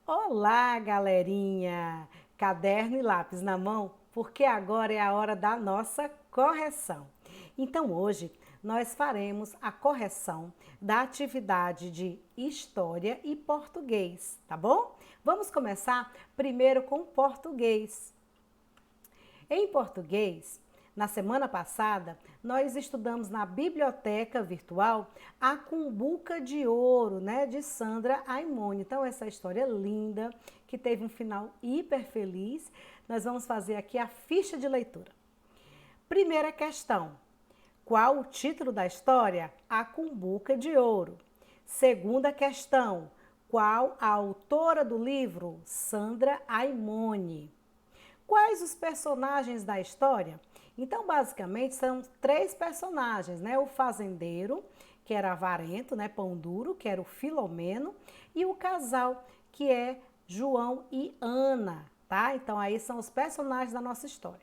Olá, galerinha! Caderno e lápis na mão, porque agora é a hora da nossa correção. Então, hoje nós faremos a correção da atividade de História e Português, tá bom? Vamos começar primeiro com português. Em português, na semana passada, nós estudamos na biblioteca virtual A Cumbuca de Ouro, né, de Sandra Aimone. Então, essa história linda, que teve um final hiper feliz, nós vamos fazer aqui a ficha de leitura. Primeira questão: qual o título da história? A Cumbuca de Ouro. Segunda questão: qual a autora do livro? Sandra Aimone. Quais os personagens da história? Então, basicamente, são três personagens, né? O fazendeiro, que era avarento, né? Pão duro, que era o Filomeno, e o casal, que é João e Ana, tá? Então, aí são os personagens da nossa história.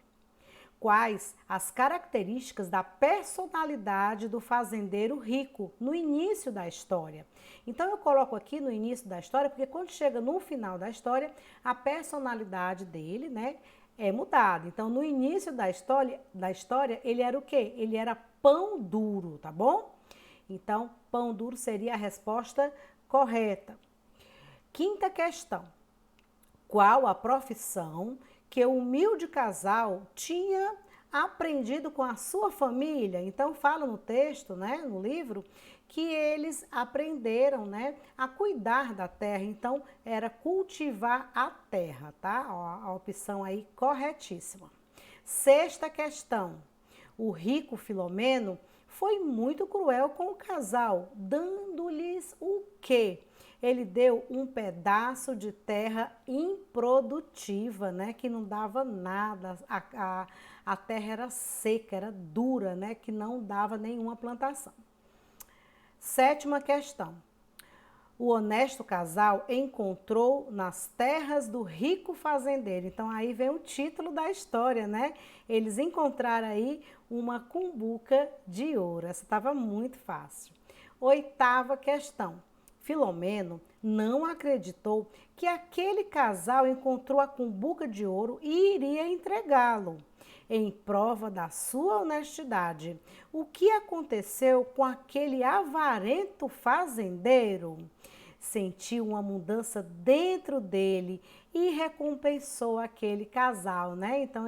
Quais as características da personalidade do fazendeiro rico no início da história? Então eu coloco aqui no início da história, porque quando chega no final da história, a personalidade dele, né, é mudada. Então no início da história, ele era o quê? Ele era pão duro, tá bom? Então, pão duro seria a resposta correta. Quinta questão: qual a profissão que o humilde casal tinha aprendido com a sua família? Então fala no texto, né, no livro, que eles aprenderam, né, a cuidar da terra. Então era cultivar a terra, tá? Ó, a opção aí corretíssima. Sexta questão: o rico Filomeno foi muito cruel com o casal, dando-lhes o quê? Ele deu um pedaço de terra improdutiva, né? Que não dava nada. A terra era seca, era dura, né? Que não dava nenhuma plantação. Sétima questão: o honesto casal encontrou nas terras do rico fazendeiro. Então aí vem o título da história, né? Eles encontraram aí uma cumbuca de ouro. Essa estava muito fácil. Oitava questão: Filomeno não acreditou que aquele casal encontrou a cumbuca de ouro e iria entregá-lo. Em prova da sua honestidade, o que aconteceu com aquele avarento fazendeiro? Sentiu uma mudança dentro dele e recompensou aquele casal, né? Então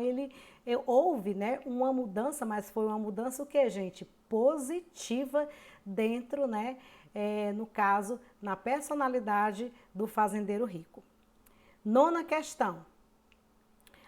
houve, né, uma mudança, mas foi uma mudança o que, gente? Positiva dentro, né? No caso, na personalidade do fazendeiro rico. Nona questão: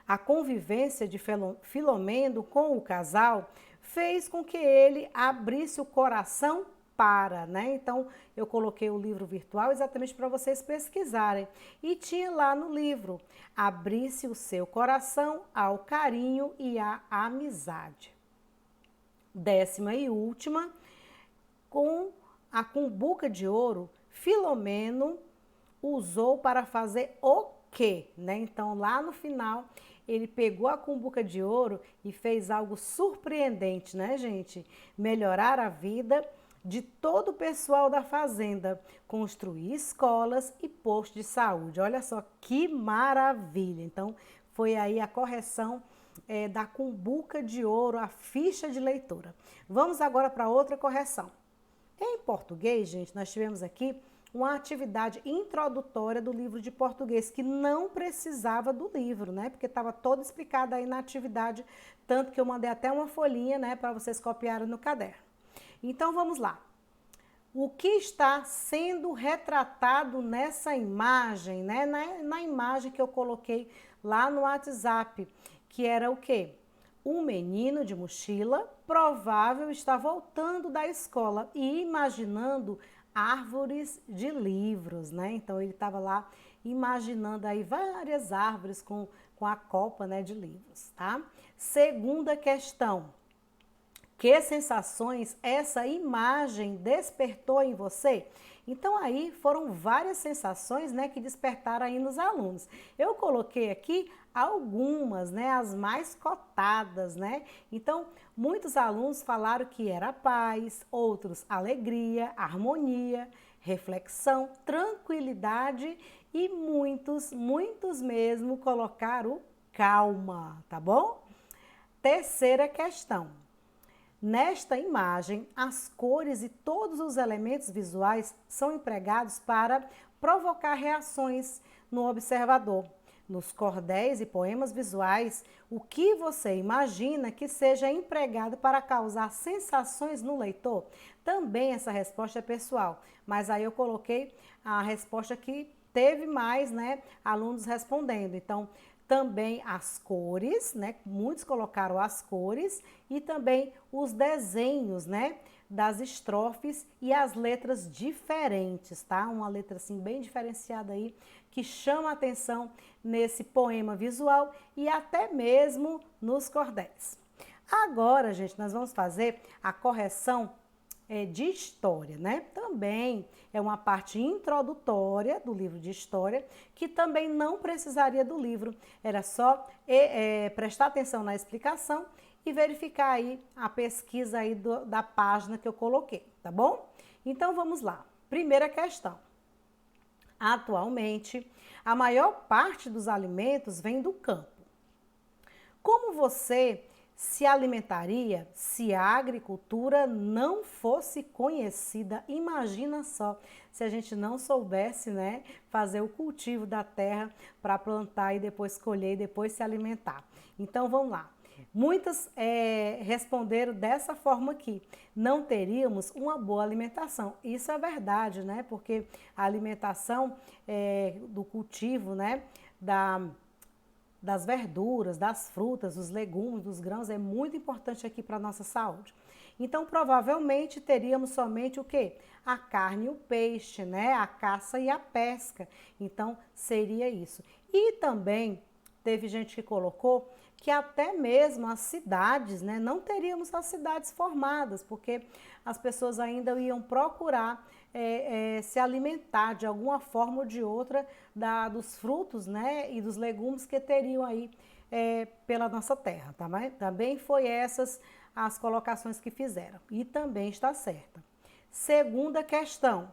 a convivência de Filomeno com o casal fez com que ele abrisse o coração para, né? Então, eu coloquei o livro virtual exatamente para vocês pesquisarem. E tinha lá no livro: abrisse o seu coração ao carinho e à amizade. Décima e última: com a cumbuca de ouro, Filomeno usou para fazer o quê? Né? Então, lá no final, ele pegou a cumbuca de ouro e fez algo surpreendente, né, gente? Melhorar a vida de todo o pessoal da fazenda, construir escolas e postos de saúde. Olha só que maravilha! Então, foi aí a correção da cumbuca de ouro, a ficha de leitura. Vamos agora para outra correção. Em português, gente, nós tivemos aqui uma atividade introdutória do livro de português, que não precisava do livro, né? Porque estava todo explicado aí na atividade, tanto que eu mandei até uma folhinha, né, para vocês copiarem no caderno. Então, vamos lá. O que está sendo retratado nessa imagem, né? Na imagem que eu coloquei lá no WhatsApp, que era o quê? Um menino de mochila, provável, está voltando da escola e imaginando árvores de livros, né? Então ele estava lá imaginando aí várias árvores com a copa, né, de livros, tá? Segunda questão: que sensações essa imagem despertou em você? Então aí foram várias sensações, né, que despertaram aí nos alunos. Eu coloquei aqui algumas, né, as mais cotadas, né? Então, muitos alunos falaram que era paz, outros alegria, harmonia, reflexão, tranquilidade e muitos mesmo colocar o calma, tá bom? Terceira questão. Nesta imagem, as cores e todos os elementos visuais são empregados para provocar reações no observador. Nos cordéis e poemas visuais, o que você imagina que seja empregado para causar sensações no leitor? Também essa resposta é pessoal, mas aí eu coloquei a resposta que teve mais, né, alunos respondendo. Então, também as cores, né? Muitos colocaram as cores e também os desenhos, né? Das estrofes e as letras diferentes, tá? Uma letra assim bem diferenciada aí que chama a atenção nesse poema visual e até mesmo nos cordéis. Agora, gente, nós vamos fazer a correção de história, né? Também é uma parte introdutória do livro de história que também não precisaria do livro, era só prestar atenção na explicação e verificar aí a pesquisa aí da página que eu coloquei, tá bom? Então vamos lá. Primeira questão. Atualmente, a maior parte dos alimentos vem do campo. Como você se alimentaria se a agricultura não fosse conhecida? Imagina só, se a gente não soubesse, né, fazer o cultivo da terra para plantar e depois colher e depois se alimentar. Então vamos lá. Muitas responderam dessa forma aqui: não teríamos uma boa alimentação. Isso é verdade, né? Porque a alimentação do cultivo, né, das verduras, das frutas, dos legumes, dos grãos é muito importante aqui para a nossa saúde. Então, provavelmente teríamos somente o quê? A carne e o peixe, né? A caça e a pesca. Então, seria isso. E também teve gente que colocou que até mesmo as cidades, né? Não teríamos as cidades formadas, porque as pessoas ainda iam procurar se alimentar de alguma forma ou de outra dos frutos, né, e dos legumes que teriam aí pela nossa terra, tá? Também foi essas as colocações que fizeram e também está certa. Segunda questão: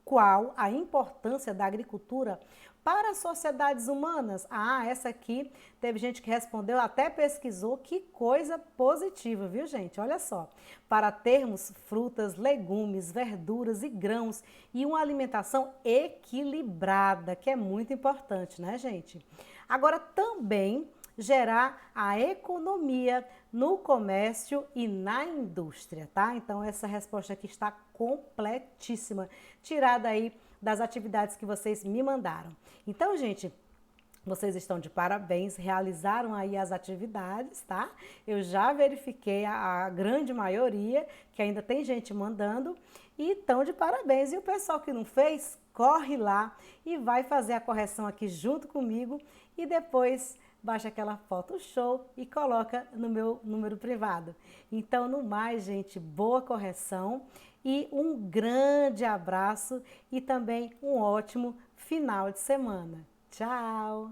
qual a importância da agricultura para as sociedades humanas? Ah, essa aqui teve gente que respondeu, até pesquisou, que coisa positiva, viu, gente? Olha só, para termos frutas, legumes, verduras e grãos e uma alimentação equilibrada, que é muito importante, né, gente? Agora, também gerar a economia no comércio e na indústria, tá? Então, essa resposta aqui está completíssima, tirada aí das atividades que vocês me mandaram. Então, gente, vocês estão de parabéns, realizaram aí as atividades, tá? Eu já verifiquei a grande maioria, que ainda tem gente mandando, e estão de parabéns. E o pessoal que não fez, corre lá e vai fazer a correção aqui junto comigo e depois baixa aquela foto show e coloca no meu número privado. Então, no mais, gente, boa correção e um grande abraço e também um ótimo final de semana. Tchau!